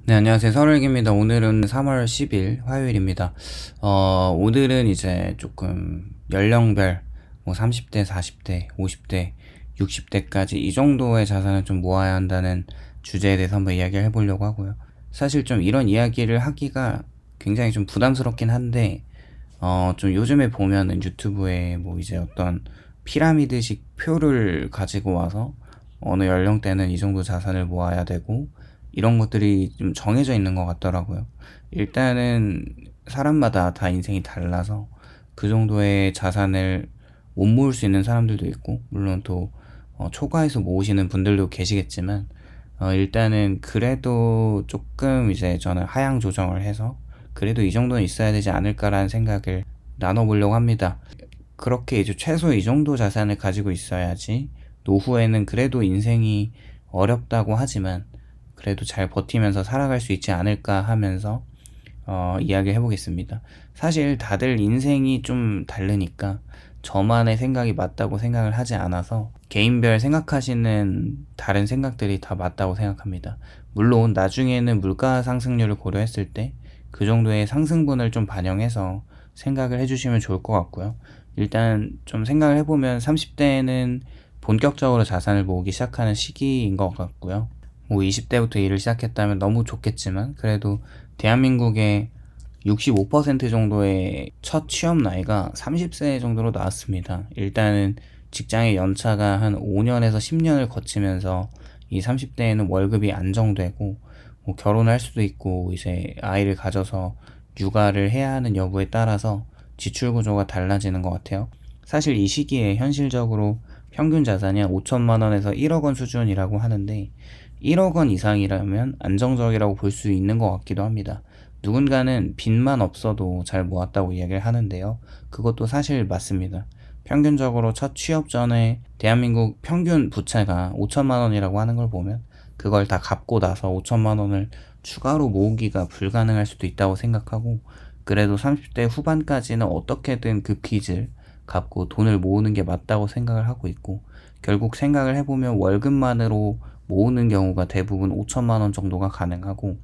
네, 안녕하세요. 서울익입니다. 오늘은 3월 10일 화요일입니다. 오늘은 이제 조금 연령별, 뭐 30대, 40대, 50대, 60대까지 이 정도의 자산을 좀 모아야 한다는 주제에 대해서 한번 이야기를 해보려고 하고요. 사실 좀 이런 이야기를 하기가 굉장히 좀 부담스럽긴 한데, 좀 요즘에 보면은 유튜브에 뭐 이제 어떤 피라미드식 표를 가지고 와서 어느 연령대는 이 정도 자산을 모아야 되고 이런 것들이 좀 정해져 있는 것 같더라고요. 일단은 사람마다 다 인생이 달라서 그 정도의 자산을 못 모을 수 있는 사람들도 있고 물론 또 초과해서 모으시는 분들도 계시겠지만 일단은 그래도 조금 이제 저는 하향 조정을 해서 그래도 이 정도는 있어야 되지 않을까라는 생각을 나눠보려고 합니다. 그렇게 이제 최소 이 정도 자산을 가지고 있어야지 노후에는 그래도 인생이 어렵다고 하지만 그래도 잘 버티면서 살아갈 수 있지 않을까 하면서 이야기를 해보겠습니다. 사실 다들 인생이 좀 다르니까 저만의 생각이 맞다고 생각을 하지 않아서 개인별 생각하시는 다른 생각들이 다 맞다고 생각합니다. 물론 나중에는 물가 상승률을 고려했을 때 그 정도의 상승분을 좀 반영해서 생각을 해주시면 좋을 것 같고요. 일단 좀 생각을 해보면 30대에는 본격적으로 자산을 모으기 시작하는 시기인 것 같고요. 뭐 20대부터 일을 시작했다면 너무 좋겠지만 그래도 대한민국의 65% 정도의 첫 취업 나이가 30세 정도로 나왔습니다. 일단은 직장의 연차가 한 5년에서 10년을 거치면서 이 30대에는 월급이 안정되고 뭐 결혼할 수도 있고 이제 아이를 가져서 육아를 해야 하는 여부에 따라서 지출 구조가 달라지는 것 같아요. 사실 이 시기에 현실적으로 평균 자산이 한 5천만 원에서 1억 원 수준이라고 하는데 1억 원 이상이라면 안정적이라고 볼 수 있는 것 같기도 합니다. 누군가는 빚만 없어도 잘 모았다고 이야기를 하는데요. 그것도 사실 맞습니다. 평균적으로 첫 취업 전에 대한민국 평균 부채가 5천만 원이라고 하는 걸 보면 그걸 다 갚고 나서 5천만 원을 추가로 모으기가 불가능할 수도 있다고 생각하고 그래도 30대 후반까지는 어떻게든 그 빚을 갚고 돈을 모으는 게 맞다고 생각을 하고 있고 결국 생각을 해보면 월급만으로 모으는 경우가 대부분 5천만 원 정도가 가능하고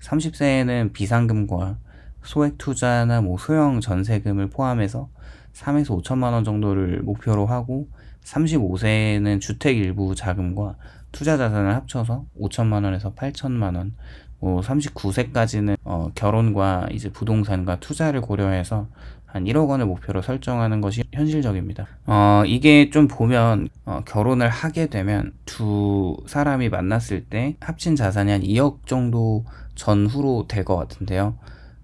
30세에는 비상금과 소액 투자나 뭐 소형 전세금을 포함해서 3에서 5천만 원 정도를 목표로 하고 35세에는 주택 일부 자금과 투자 자산을 합쳐서 5천만 원에서 8천만 원, 뭐 39세까지는 결혼과 이제 부동산과 투자를 고려해서 한 1억 원을 목표로 설정하는 것이 현실적입니다. 이게 좀 보면 결혼을 하게 되면 두 사람이 만났을 때 합친 자산이 한 2억 정도 전후로 될 것 같은데요.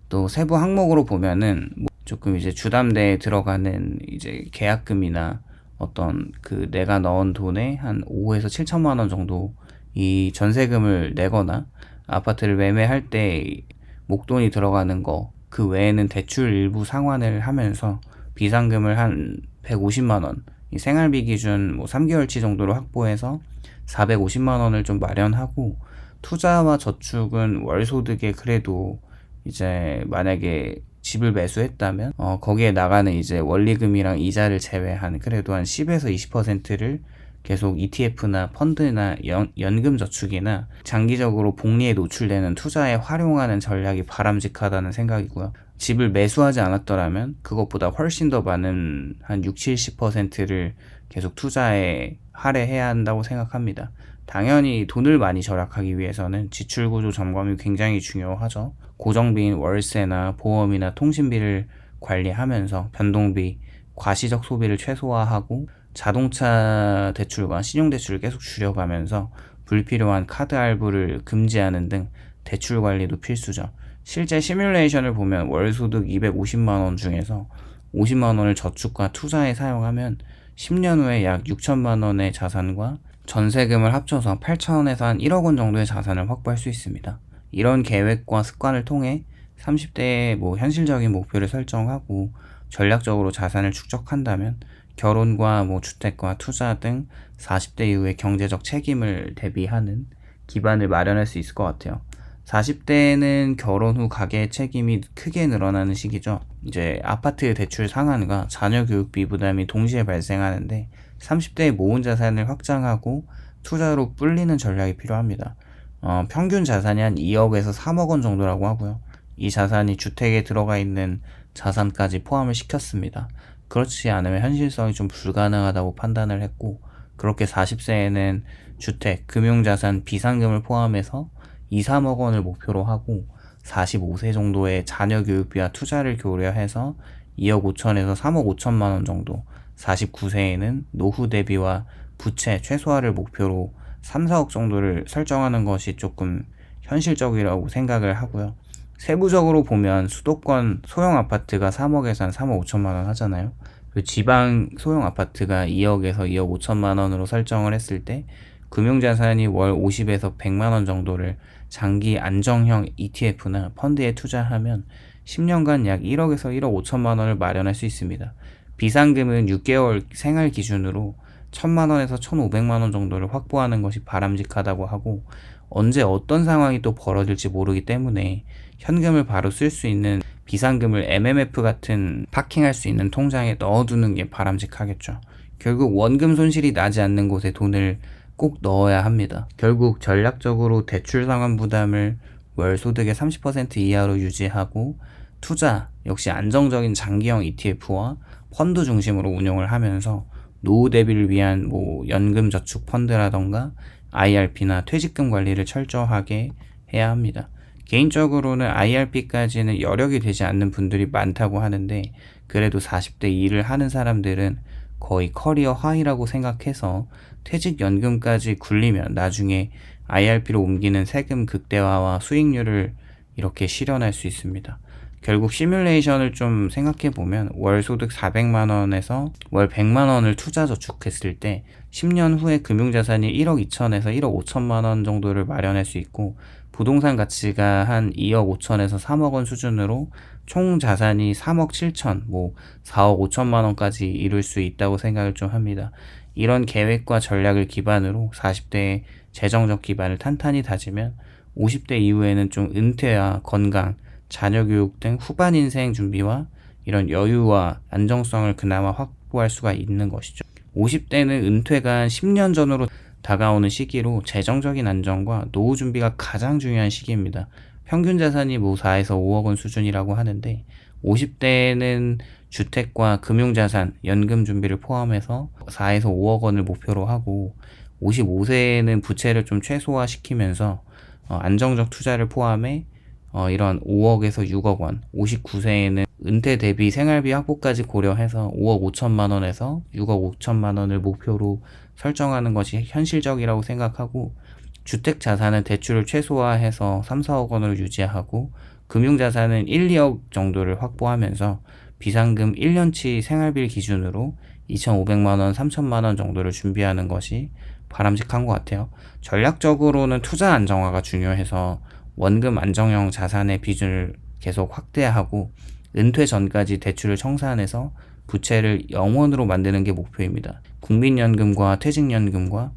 또 세부 항목으로 보면은 뭐 조금 이제 주담대에 들어가는 이제 계약금이나 어떤 그 내가 넣은 돈의 한 5에서 7천만 원 정도 이 전세금을 내거나 아파트를 매매할 때 목돈이 들어가는 거 그 외에는 대출 일부 상환을 하면서 비상금을 한 150만 원, 이 생활비 기준 뭐 3개월치 정도로 확보해서 450만 원을 좀 마련하고 투자와 저축은 월 소득에 그래도 이제 만약에 집을 매수했다면 거기에 나가는 이제 원리금이랑 이자를 제외한 그래도 한 10에서 20%를 계속 ETF나 펀드나 연금 저축이나 장기적으로 복리에 노출되는 투자에 활용하는 전략이 바람직하다는 생각이고요. 집을 매수하지 않았더라면 그것보다 훨씬 더 많은 한 6, 70%를 계속 투자에 할애해야 한다고 생각합니다. 당연히 돈을 많이 절약하기 위해서는 지출구조 점검이 굉장히 중요하죠. 고정비인 월세나 보험이나 통신비를 관리하면서 변동비, 과시적 소비를 최소화하고 자동차 대출과 신용대출을 계속 줄여가면서 불필요한 카드 할부를 금지하는 등 대출 관리도 필수죠. 실제 시뮬레이션을 보면 월 소득 250만 원 중에서 50만 원을 저축과 투자에 사용하면 10년 후에 약 6천만 원의 자산과 전세금을 합쳐서 8천원에서 한 1억 원 정도의 자산을 확보할 수 있습니다. 이런 계획과 습관을 통해 30대에 뭐 현실적인 목표를 설정하고 전략적으로 자산을 축적한다면 결혼과 뭐 주택과 투자 등 40대 이후의 경제적 책임을 대비하는 기반을 마련할 수 있을 것 같아요. 40대에는 결혼 후 가계 책임이 크게 늘어나는 시기죠. 이제 아파트 대출 상환과 자녀 교육비 부담이 동시에 발생하는데 30대에 모은 자산을 확장하고 투자로 불리는 전략이 필요합니다. 평균 자산이 한 2억에서 3억 원 정도라고 하고요. 이 자산이 주택에 들어가 있는 자산까지 포함을 시켰습니다. 그렇지 않으면 현실성이 좀 불가능하다고 판단을 했고, 그렇게 40세에는 주택, 금융자산, 비상금을 포함해서 2, 3억 원을 목표로 하고, 45세 정도의 자녀 교육비와 투자를 고려해서 2억 5천에서 3억 5천만 원 정도, 49세에는 노후 대비와 부채 최소화를 목표로 3, 4억 정도를 설정하는 것이 조금 현실적이라고 생각을 하고요. 세부적으로 보면 수도권 소형 아파트가 3억에서 한 3억 5천만 원 하잖아요. 그 지방 소형 아파트가 2억에서 2억 5천만 원으로 설정을 했을 때 금융자산이 월 50에서 100만 원 정도를 장기 안정형 ETF나 펀드에 투자하면 10년간 약 1억에서 1억 5천만 원을 마련할 수 있습니다. 비상금은 6개월 생활 기준으로 1,000만 원에서 1,500만 원 정도를 확보하는 것이 바람직하다고 하고, 언제 어떤 상황이 또 벌어질지 모르기 때문에 현금을 바로 쓸 수 있는 비상금을 MMF 같은 파킹할 수 있는 통장에 넣어두는 게 바람직하겠죠. 결국 원금 손실이 나지 않는 곳에 돈을 꼭 넣어야 합니다. 결국 전략적으로 대출 상환 부담을 월 소득의 30% 이하로 유지하고, 투자 역시 안정적인 장기형 ETF와 펀드 중심으로 운용을 하면서 노후 대비를 위한 연금 저축 펀드라던가 IRP나 퇴직금 관리를 철저하게 해야 합니다. 개인적으로는 IRP까지는 여력이 되지 않는 분들이 많다고 하는데, 그래도 40대 일을 하는 사람들은 거의 커리어 하이라고 생각해서 퇴직연금까지 굴리면 나중에 IRP로 옮기는 세금 극대화와 수익률을 이렇게 실현할 수 있습니다. 결국 시뮬레이션을 좀 생각해보면 월 소득 400만원에서 월 100만원을 투자 저축했을 때 10년 후에 금융자산이 1억 2천에서 1억 5천만원 정도를 마련할 수 있고, 부동산 가치가 한 2억 5천에서 3억 원 수준으로 총 자산이 3억 7천, 4억 5천만 원까지 이룰 수 있다고 생각을 좀 합니다. 이런 계획과 전략을 기반으로 40대의 재정적 기반을 탄탄히 다지면 50대 이후에는 좀 은퇴와 건강, 자녀 교육 등 후반 인생 준비와 이런 여유와 안정성을 그나마 확보할 수가 있는 것이죠. 50대는 은퇴가 한 10년 전으로 다가오는 시기로 재정적인 안정과 노후 준비가 가장 중요한 시기입니다. 평균 자산이 4에서 5억 원 수준이라고 하는데, 50대에는 주택과 금융자산, 연금 준비를 포함해서 4에서 5억 원을 목표로 하고, 55세에는 부채를 좀 최소화시키면서 안정적 투자를 포함해 이런 5억에서 6억 원, 59세에는 은퇴 대비 생활비 확보까지 고려해서 5억 5천만 원에서 6억 5천만 원을 목표로 설정하는 것이 현실적이라고 생각하고, 주택 자산은 대출을 최소화해서 3, 4억 원으로 유지하고, 금융자산은 1, 2억 정도를 확보하면서 비상금 1년치 생활비를 기준으로 2,500만 원, 3천만 원 정도를 준비하는 것이 바람직한 것 같아요. 전략적으로는 투자 안정화가 중요해서 원금 안정형 자산의 비중을 계속 확대하고, 은퇴 전까지 대출을 청산해서 부채를 0원으로 만드는 게 목표입니다. 국민연금과 퇴직연금과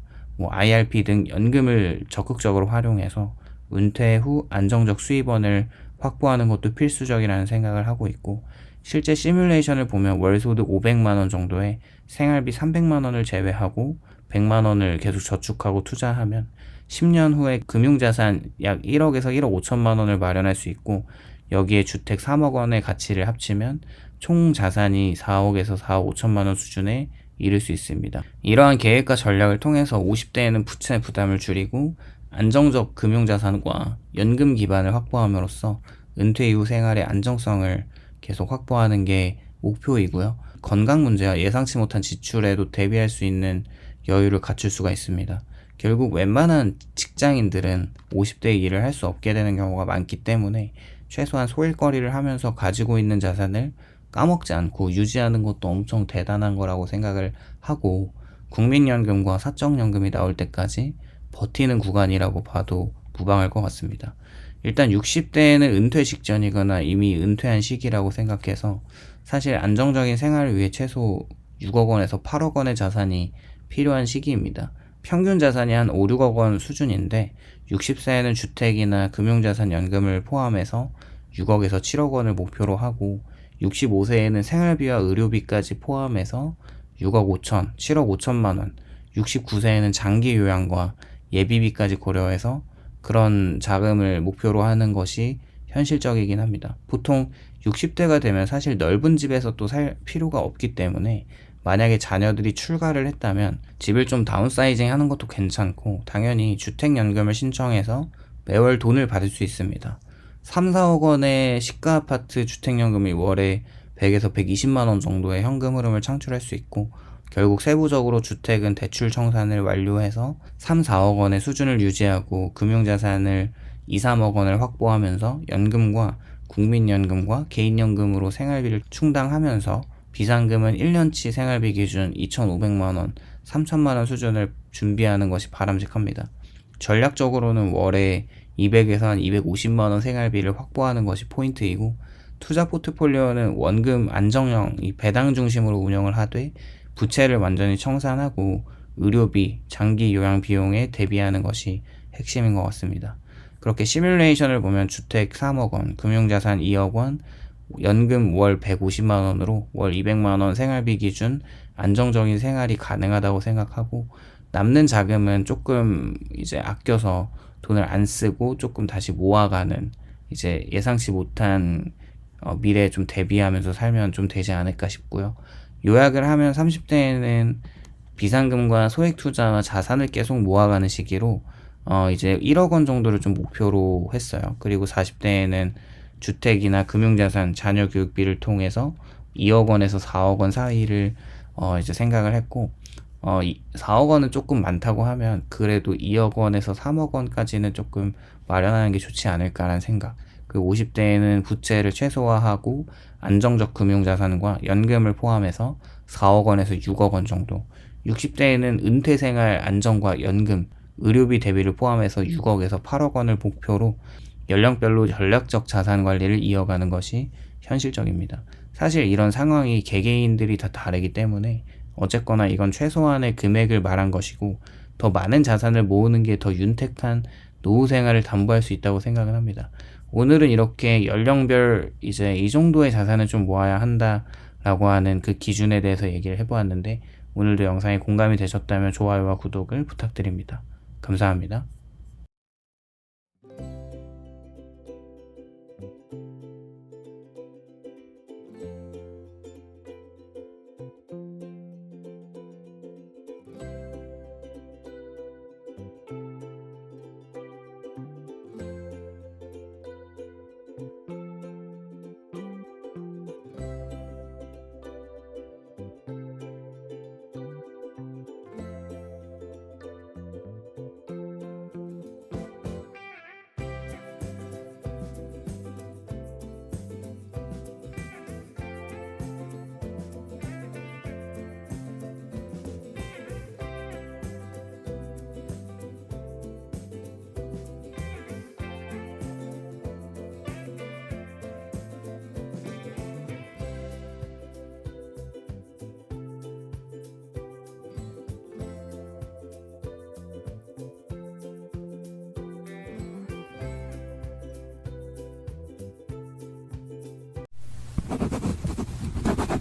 IRP 등 연금을 적극적으로 활용해서 은퇴 후 안정적 수입원을 확보하는 것도 필수적이라는 생각을 하고 있고, 실제 시뮬레이션을 보면 월 소득 500만 원 정도에 생활비 300만 원을 제외하고 100만 원을 계속 저축하고 투자하면 10년 후에 금융자산 약 1억에서 1억 5천만 원을 마련할 수 있고, 여기에 주택 3억 원의 가치를 합치면 총 자산이 4억에서 4억 5천만 원 수준에 이를 수 있습니다. 이러한 계획과 전략을 통해서 50대에는 부채 부담을 줄이고 안정적 금융자산과 연금 기반을 확보함으로써 은퇴 이후 생활의 안정성을 계속 확보하는 게 목표이고요. 건강 문제와 예상치 못한 지출에도 대비할 수 있는 여유를 갖출 수가 있습니다. 결국 웬만한 직장인들은 50대에 일을 할 수 없게 되는 경우가 많기 때문에 최소한 소일거리를 하면서 가지고 있는 자산을 까먹지 않고 유지하는 것도 엄청 대단한 거라고 생각을 하고, 국민연금과 사적연금이 나올 때까지 버티는 구간이라고 봐도 무방할 것 같습니다. 일단 60대에는 은퇴 직전이거나 이미 은퇴한 시기라고 생각해서 사실 안정적인 생활을 위해 최소 6억 원에서 8억 원의 자산이 필요한 시기입니다. 평균 자산이 한 5, 6억 원 수준인데 60세에는 주택이나 금융자산 연금을 포함해서 6억에서 7억 원을 목표로 하고, 65세에는 생활비와 의료비까지 포함해서 6억 5천, 7억 5천만 원, 69세에는 장기 요양과 예비비까지 고려해서 그런 자금을 목표로 하는 것이 현실적이긴 합니다. 보통 60대가 되면 사실 넓은 집에서 또 살 필요가 없기 때문에 만약에 자녀들이 출가를 했다면 집을 좀 다운사이징 하는 것도 괜찮고, 당연히 주택연금을 신청해서 매월 돈을 받을 수 있습니다. 3, 4억 원의 시가 아파트 주택연금이 월에 100에서 120만 원 정도의 현금 흐름을 창출할 수 있고, 결국 세부적으로 주택은 대출 청산을 완료해서 3, 4억 원의 수준을 유지하고 금융자산을 2, 3억 원을 확보하면서 연금과 국민연금과 개인연금으로 생활비를 충당하면서 비상금은 1년치 생활비 기준 2,500만 원, 3천만 원 수준을 준비하는 것이 바람직합니다. 전략적으로는 월에 200에서 한 250만 원 생활비를 확보하는 것이 포인트이고, 투자 포트폴리오는 원금 안정형 배당 중심으로 운영을 하되 부채를 완전히 청산하고 의료비, 장기 요양 비용에 대비하는 것이 핵심인 것 같습니다. 그렇게 시뮬레이션을 보면 주택 3억 원, 금융자산 2억 원, 연금 월 150만 원으로 월 200만 원 생활비 기준 안정적인 생활이 가능하다고 생각하고, 남는 자금은 조금 이제 아껴서 돈을 안 쓰고 조금 다시 모아가는, 이제 예상치 못한 미래에 좀 대비하면서 살면 좀 되지 않을까 싶고요. 요약을 하면 30대에는 비상금과 소액 투자와 자산을 계속 모아가는 시기로 이제 1억 원 정도를 좀 목표로 했어요. 그리고 40대에는 주택이나 금융자산, 자녀 교육비를 통해서 2억 원에서 4억 원 사이를 이제 생각을 했고, 4억 원은 조금 많다고 하면 그래도 2억 원에서 3억 원까지는 조금 마련하는 게 좋지 않을까라는 생각. 그 50대에는 부채를 최소화하고 안정적 금융자산과 연금을 포함해서 4억 원에서 6억 원 정도. 60대에는 은퇴생활 안정과 연금, 의료비 대비를 포함해서 6억에서 8억 원을 목표로 연령별로 전략적 자산 관리를 이어가는 것이 현실적입니다. 사실 이런 상황이 개개인들이 다 다르기 때문에 어쨌거나 이건 최소한의 금액을 말한 것이고, 더 많은 자산을 모으는 게 더 윤택한 노후 생활을 담보할 수 있다고 생각을 합니다. 오늘은 이렇게 연령별 이제 이 정도의 자산을 좀 모아야 한다라고 하는 그 기준에 대해서 얘기를 해보았는데, 오늘도 영상에 공감이 되셨다면 좋아요와 구독을 부탁드립니다. 감사합니다.